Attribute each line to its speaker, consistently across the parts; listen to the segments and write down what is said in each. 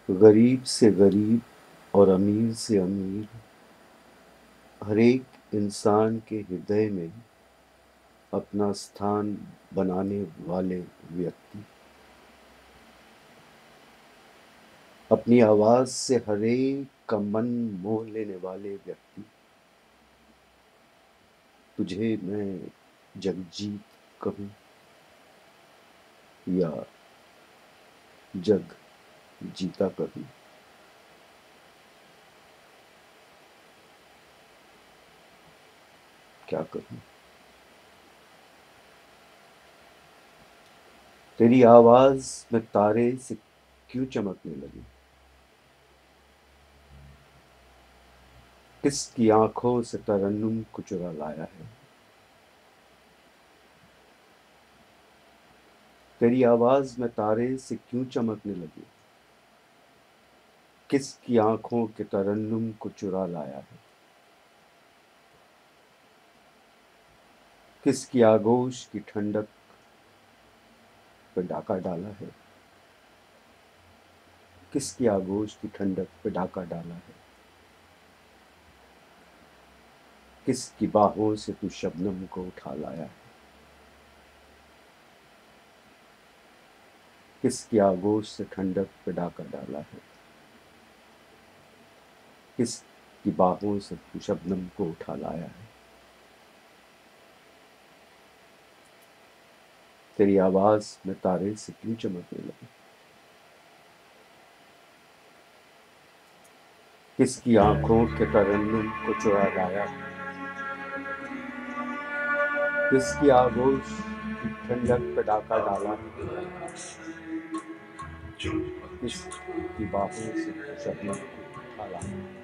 Speaker 1: गरीब से गरीब और अमीर से अमीर, हर एक इंसान के हृदय में अपना स्थान बनाने वाले व्यक्ति, अपनी आवाज से हर एक का मन मोह लेने वाले व्यक्ति, तुझे मैं जगजीत कहूँ या जग जीता कहूँ, क्या कहूँ। तेरी आवाज में तारे से क्यों चमकने लगे, किसकी आंखों से तरन्नुम को चुरा लाया है। तेरी आवाज में तारे से क्यों चमकने लगे, किसकी आंखों के तरन्नुम को चुरा लाया है। किसकी आगोश की ठंडक पे डाका डाला है, किसकी आगोश की ठंडक पे डाका डाला है। किसकी बाहों से तू शबनम को उठा लाया है, किसकी आगोश से ठंडक पे डाका डाला है। किसकी बाहों से तू शबनम को उठा लाया है। तेरी आवाज में तारे से क्यों चमकने लगे, किसकी आंखों के तरन्नुम को चुरा लाया है। किसकी आगोश की ठंडक पे डाका डाला है, किसकी बाहों से तू शबनम को उठा लाया है।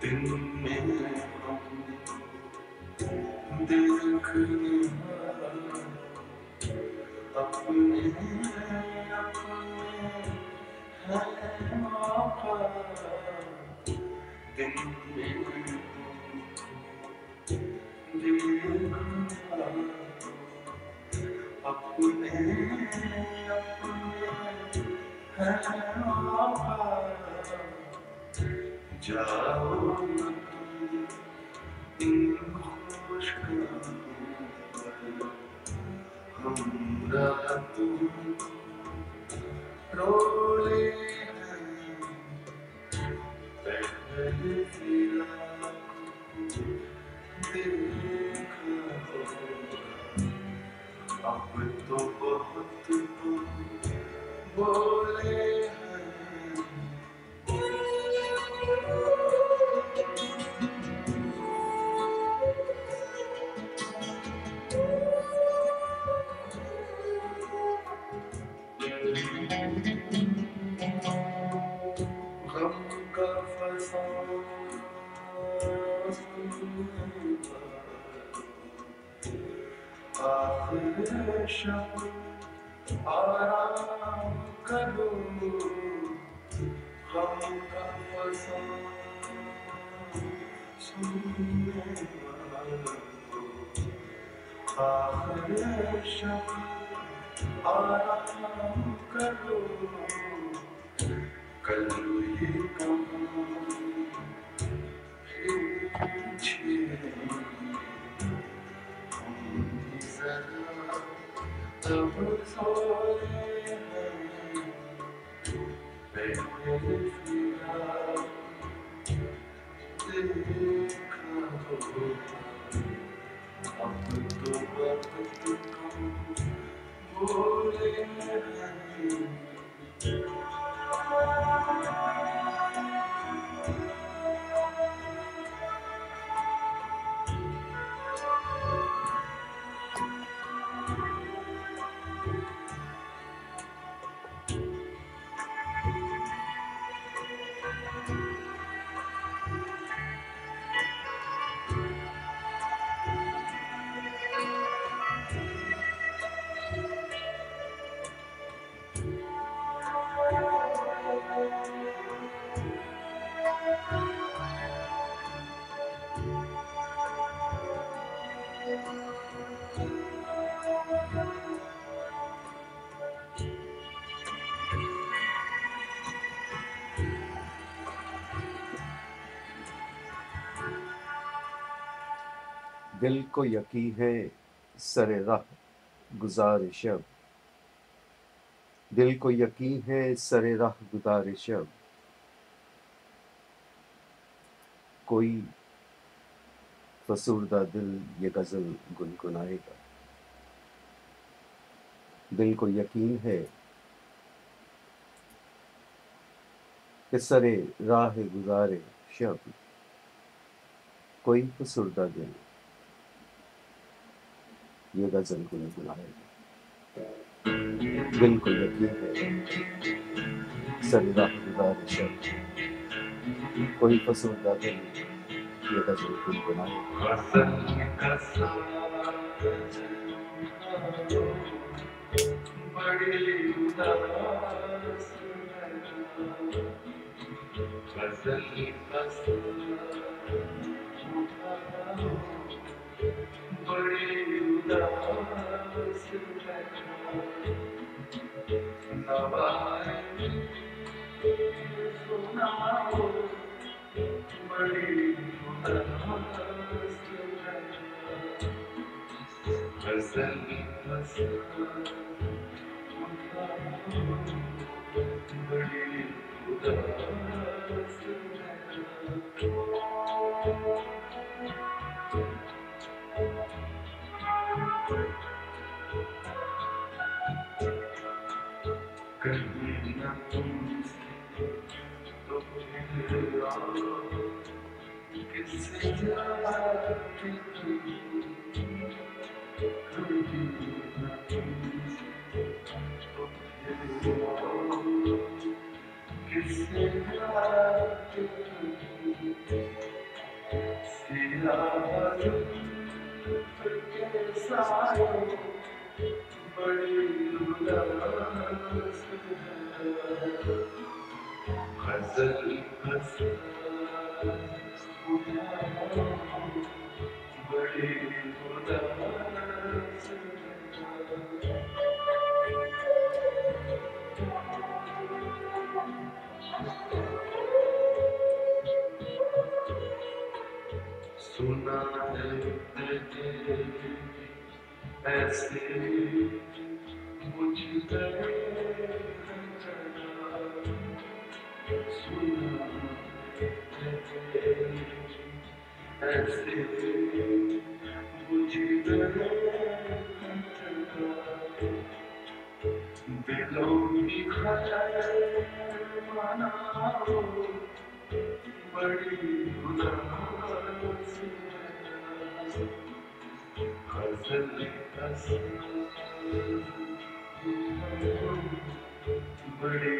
Speaker 2: दिन में हम देखने अपने हैं मौका। दिन में देखना अपने हैं मौका। जाओ न तुम इन खुशखबरों पर, हम रातों रोले हैं। पहले भी रात देखा होगा, अब तो बहुत बोले हैं। गम का फसाना आखिर शब आराम करो। गम का फसाना सुनने वालों, आखिर शब आराम करो। कल ये गम पीछे हम जरा तब सोए हैं। पहले फिरा देखा होगा, अब तो बहुत कम छोड़े नहीं
Speaker 1: दिल को यकीन है सरे राह गुज़ार शब, दिल को यकीन है सरे राह गुज़ार शब, कोई फसूरदा दिल ये गज़ल गुनगुनाएगा। दिल को यकीन है कि सरे राह गुज़ार शब, कोई फसूरदा दिल ये गज़ल गुनगुनाएगा। दिल को यकीन है सरे राह गुज़ार शब, कोई फसूरदा दिल ये गज़ल गुनगुनाएगा।
Speaker 2: बड़ी उदास गज़ल बड़ी उदास नवाए सुनाओ बड़ी उदास गज़ल बड़ी उदास कहीं न तुमसे तो फिर आओ किससे जाती थी कहीं न तुमसे तो फिर आओ किससे जाती थी सिया जुल्फ के सायों बड़ी उदास गज़ल बड़ी उदास सुना है तेरे ऐसे मुझ गए सुना ऐसे मुझ गए दिलों की खैर मनाओ बड़ी उदास गज़ल बड़ी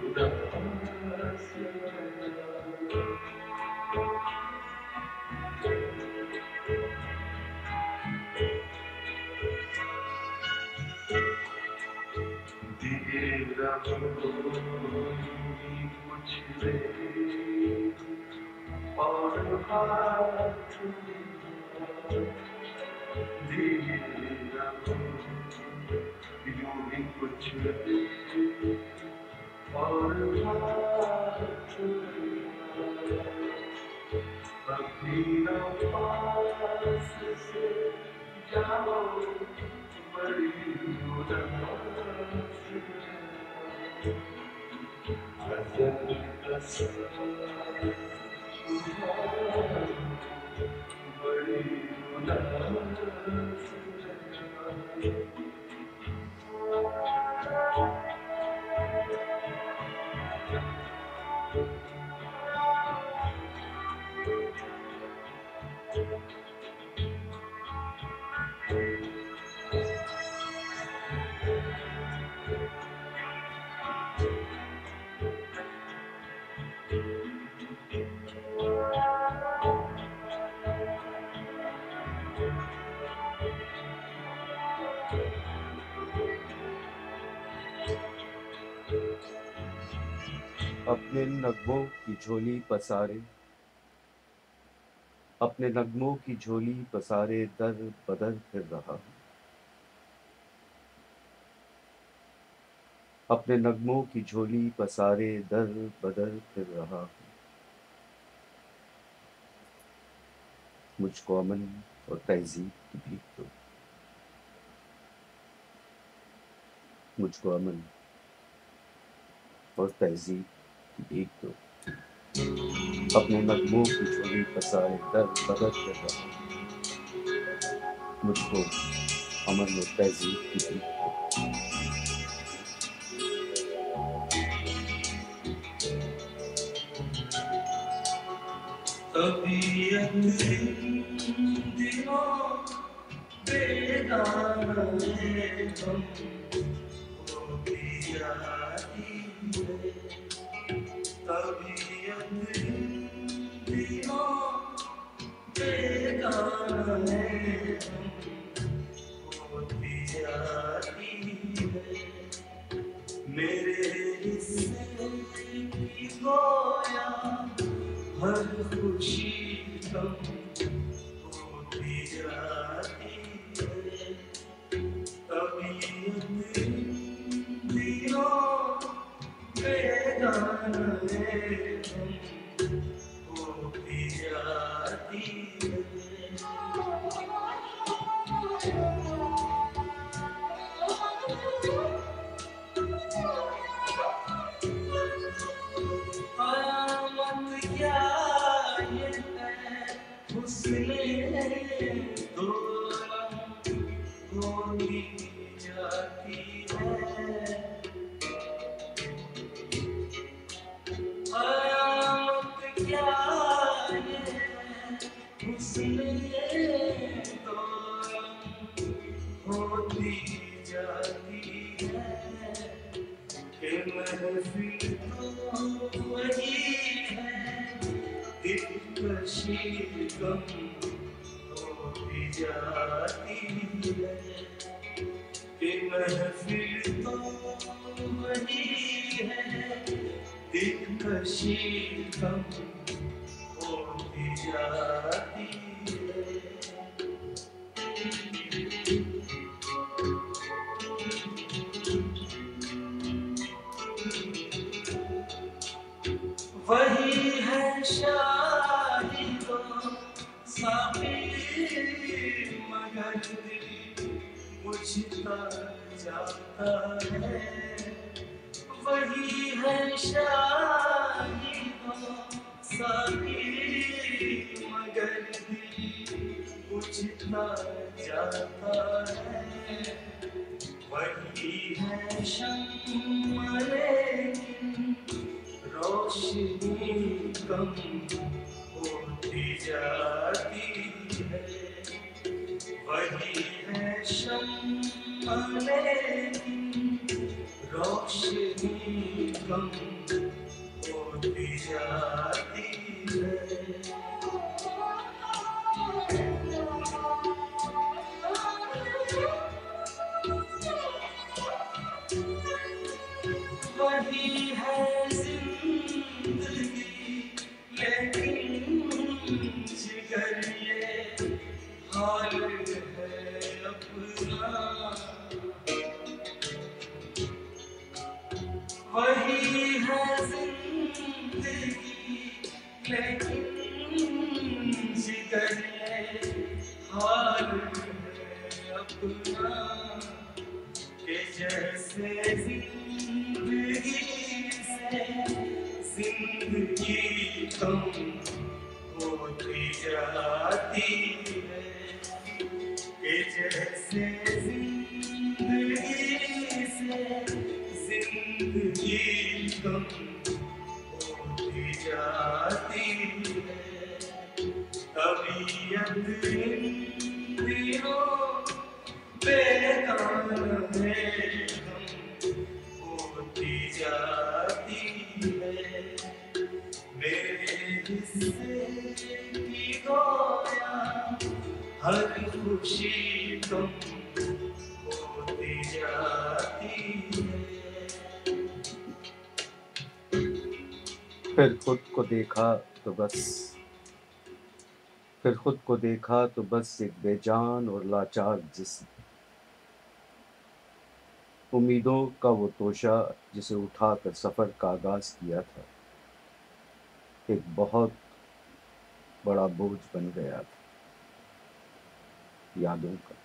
Speaker 2: उदास दिए रहो कुछ दे और हाथ दिए रहो यूं ही कुछ दे और हाथ अभी न पास से जाओ बड़ी उदास गज़ल बड़ी उदास
Speaker 1: अपने नगमों की झोली पसारे, अपने नगमों की झोली पसारे दर बदर फिर रहा हूँ। अपने नगमों की झोली पसारे दर बदर फिर रहा हूँ। मुझको अमन और तहजीब की भीख दो, मुझको अमन और तहजीब की भीख दो। अपने नगमों की झोली पसारे दर बदर फिर रहा हूँ। मुझको अमन और तहजीब की भीख दो।
Speaker 2: तबीयत दिनों बेगाना है हमको भी आती है। तबीयत दिनों बेगाना है हमको भी आती है। मेरे हिस्से की गोया हर खुशी गम होती जाती है। तबीयत दिनों बेगाना है हम होती जाती है। आमद क्या ये है हुस्ने दो होती जाती है। आमद क्या ये है हुस्ने दो होती जाती है। कि महफिल तो वही है दिलकशी गम होती जाती है। कि महफिल तो वही है दिलकशी गम होती जाती है। वही है शाही तो साबी मगर दिल मुझता जाता है। वही है शाही तो साबी मगर दिल मुझता जाता है। वही है शम्मा लेकिन रोशनी कम होती जाती है। वही है शम्मा लेकिन रोशनी कम होती जाती है। वही है जिंदगी लेकिन जिगर ये हाल है अपना। वही है जिंदगी लेकिन जिगर ये हाल है अपना। कि जैसे जिंदगी से जिंदगी कम होती जाती है। कि जैसे जिंदगी से जिंदगी कम होती जाती है। तबीयत दिनों बेगाना है हम होती जाती है। मेरे हिस्से की गोया हर खुशी तुम होती जाती है।
Speaker 1: फिर खुद को देखा तो बस एक बेजान और लाचार जिस्म, उम्मीदों का वो तोशा जिसे उठाकर सफर का आगाज किया था, एक बहुत बड़ा बोझ बन गया था। यादों का,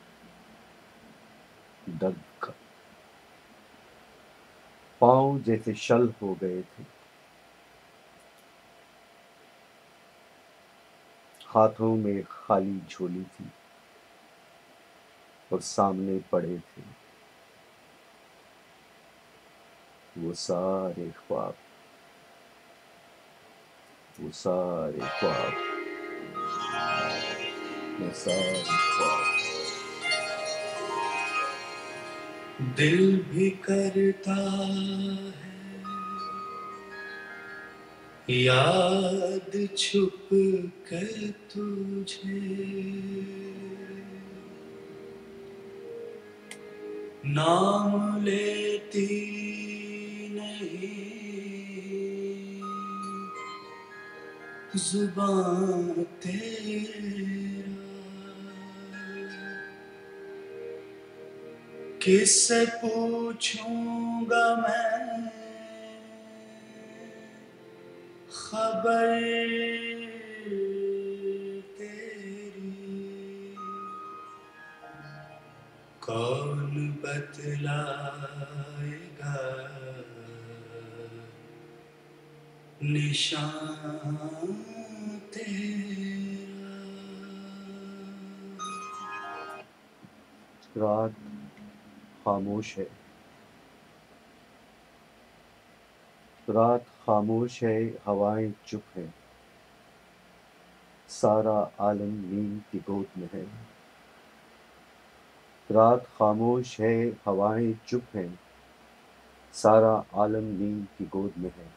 Speaker 1: दर्द का, पांव जैसे शल हो गए थे, हाथों में खाली झोली थी और सामने पड़े थे वो सारे ख्वाब, वो सारे ख्वाब, वो सारे ख्वाब।
Speaker 2: दिल भी करता है याद छुप कर तुझे, नाम लेती नहीं जुबान तेरा, किससे पूछूंगा मैं खबर तेरी, कौन बतलाएगा निशान तेरा।
Speaker 1: रात खामोश है, रात खामोश है, हवाएं चुप है, सारा आलम नींद की गोद में है। रात खामोश है, हवाएं चुप हैं, सारा आलम नींद की गोद में है।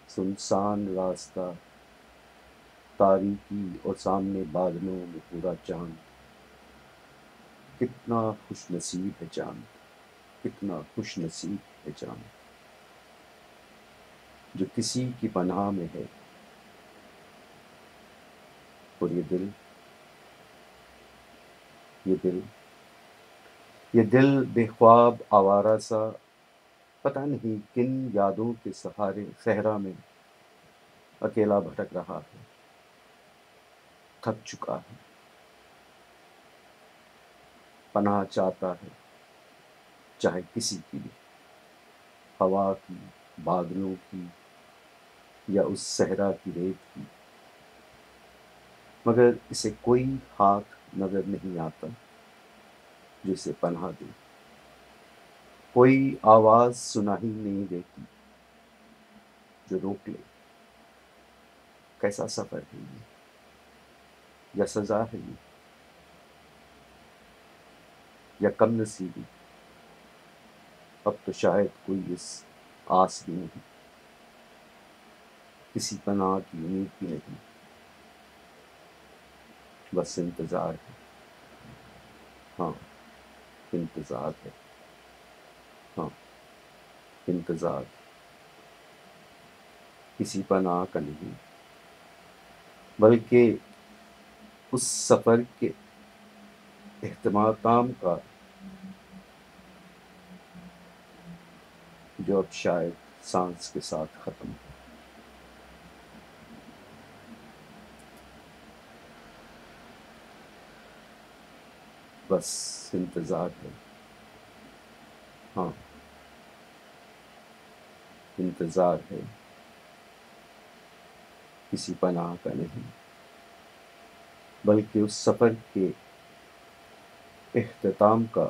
Speaker 1: सुनसान रास्ता, तारीकी और सामने बादलों में पूरा चांद। कितना खुशनसीब है चांद, कितना खुशनसीब है चांद, जो किसी की पनाह में है। और ये दिल, ये दिल, ये दिल बेख्वाब आवारा सा, पता नहीं किन यादों के सहारे सहरा में अकेला भटक रहा है। थक चुका है, पनाह चाहता है, चाहे किसी की भी, हवा की, बादलों की या उस सहरा की रेत की। मगर इसे कोई हाथ नजर नहीं आता जो इसे पनाह दे, कोई आवाज सुनाई नहीं देती जो रोक ले। कैसा सफर है ये, या सजा है ये, या कम नसीबी। अब तो शायद कोई इस आस भी नहीं, किसी पनाह की उम्मीद भी नहीं, बस इंतजार है। हाँ, इंतजार है। हाँ, इंतजार किसी पनाह का नहीं, बल्कि उस सफर के एहतमाम का जो अब शायद सांस के साथ खत्म हो। बस इंतजार है। हाँ, इंतजार है, किसी पनाह का नहीं, बल्कि उस सफर के एहतमाम का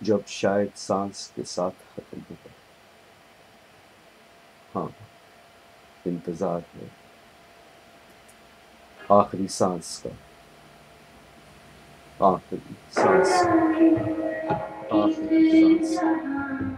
Speaker 1: जो अब शायद सांस के साथ खत्म होगा। हाँ, इंतजार है आखिरी सांस का, आखिरी सांस, आखिरी सांस।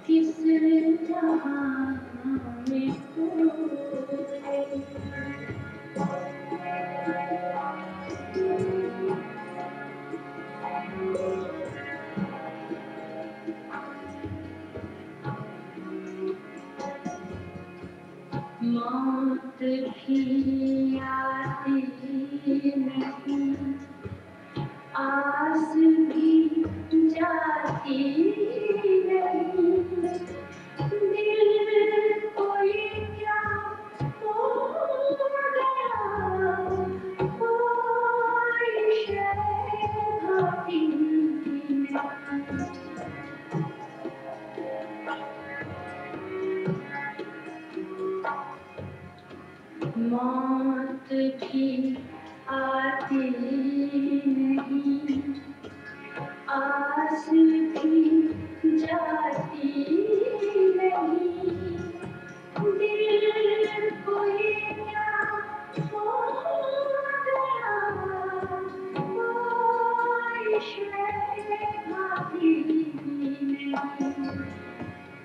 Speaker 2: किस आस भी जाती नहीं, दिल कोई क्या हो गया, कोई शय भाती नहीं। मौत भी आती नहीं, आस भी जाती नहीं, दिल कोई क्या हो गया, कोई शय भाती नहीं।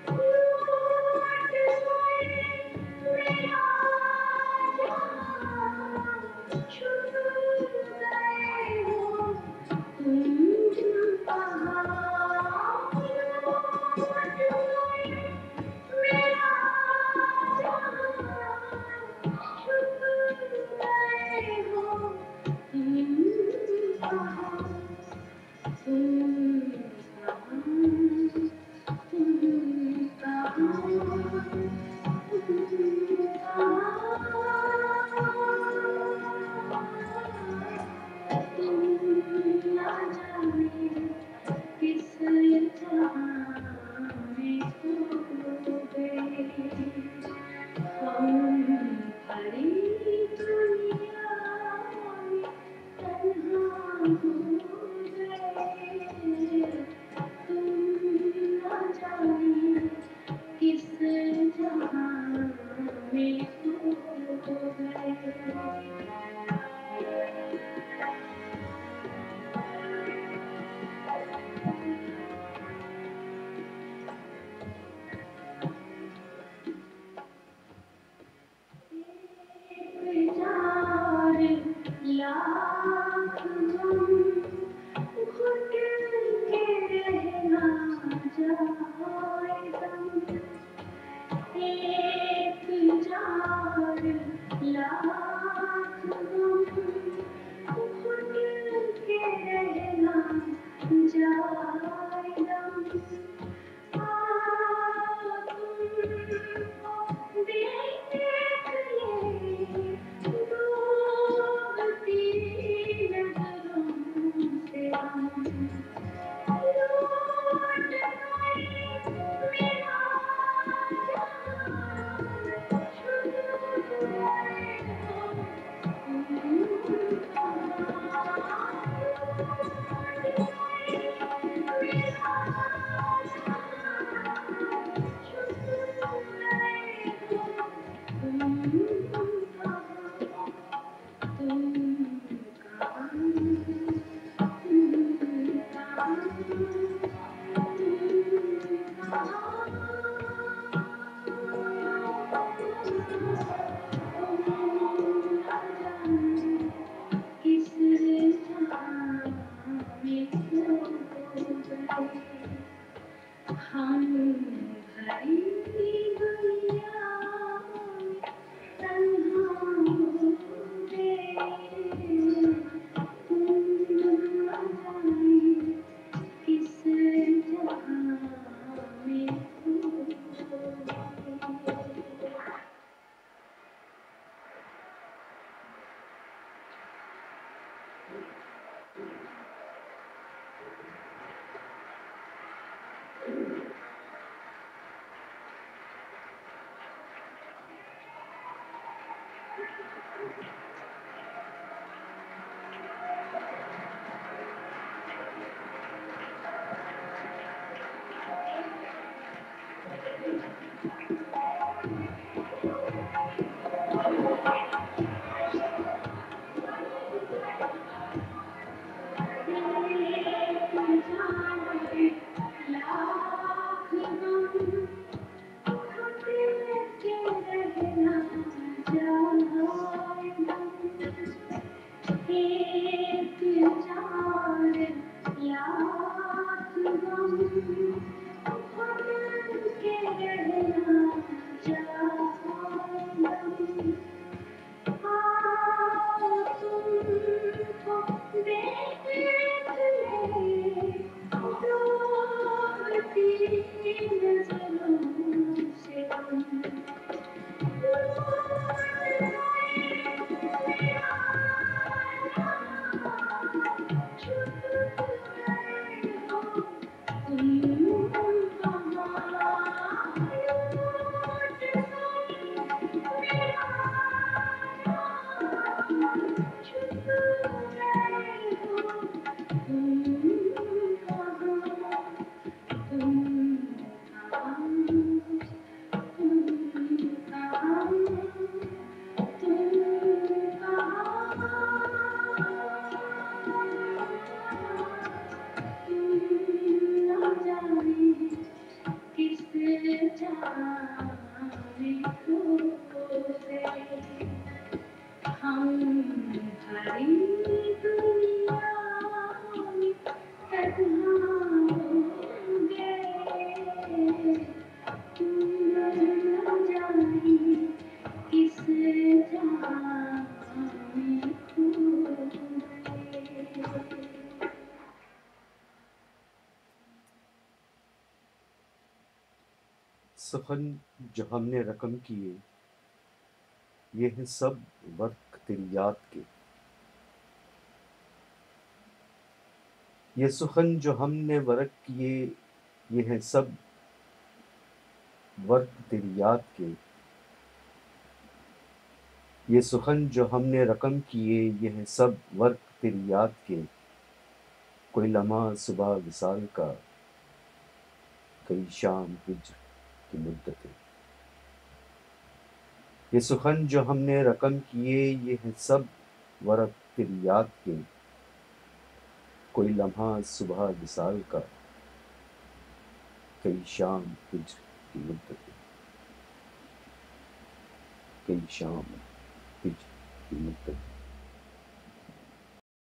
Speaker 2: लौट गए मेरा जहां, छूट गए हो तुम कहाँ। लौट गए मेरा जहां, छूट गए हो तुम कहाँ। तुम कहाँ, किस जहां में खो गए हम, भरी दुनिया में तन्हा हो गए। तुम न जाने किस जहां में खो गए। हजार लाख गम घुट के रहना जाए दम, एक हजार लाख गम घुट के रहना जाए दम। तुमको देख ले डूबती नजरों से हम, लौट गए मेरा जहां, छूट गए हो तुम कहाँ। लौट गए मेरा किस जहां में खो गए हम, भरी दुनिया में तन्हा हो गए। तुम
Speaker 1: सुखन जो हमने रकम किए, ये हैं सब वर्क तेरी याद के। ये सुखन जो हमने वर्क किए, ये हैं सब वर्क तेरी याद के। ये सुखन जो हमने रकम किए, ये हैं सब वर्क तेरी याद के। कोई लम्हा सुबह विसाल का, कई शाम हिज्र की मुद्दतें। ये सुखन जो हमने रकम किए, ये हैं सब वर्क तेरी याद के। कोई लम्हा सुबह विसाल का, कई शाम हिज्र की मुद्दतें। कई शाम हिज्र की मुद्दतें।